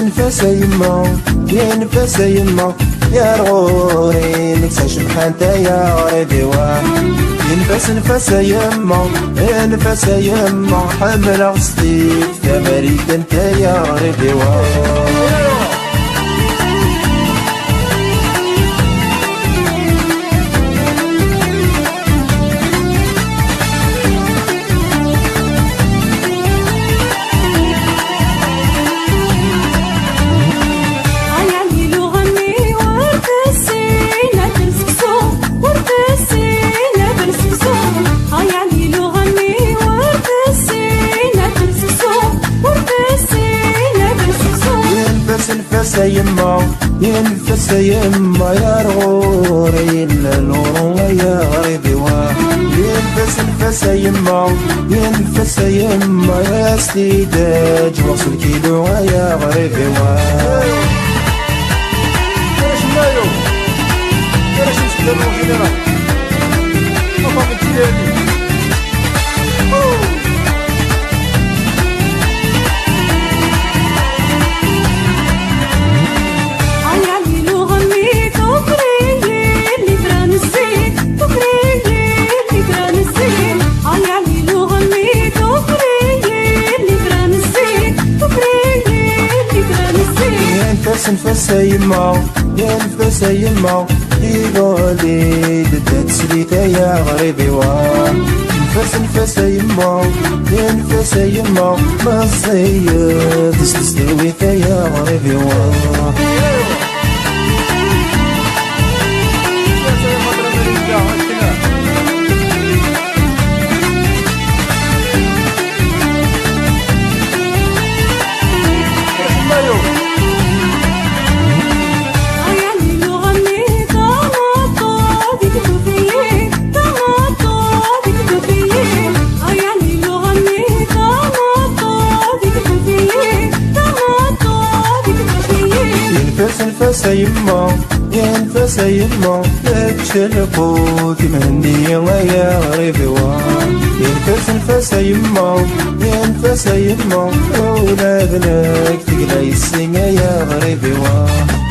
نفاس يما يا نفاس يما يا رغوري نكساش محانتا يا غريبي واه نفاس يما يا نفاس يما حمل غصتيك يا مريد انت يا غريبي واه نفاس يما يا نفاس يما يا رغوري اللورو يا غريبي واه يا نفاس يما يا نفاس يما يا سيداج وصل كيلو يا غريبي واه كيفاش مايو كيفاش نسلمو جينيرال ماما ديالي نفاس يما يا نفاس يما يقولي دات سليتا يا غريبي واه نفاس يما يا نفاس يما ما صيد تستويتا يا غريبي واه نفاس يما يا نفاس يما لا تشرقوا في مهنية يا غريبي واه يا نفاس يما يا نفاس يما أولادنا تقلى السنة يا غريبي واه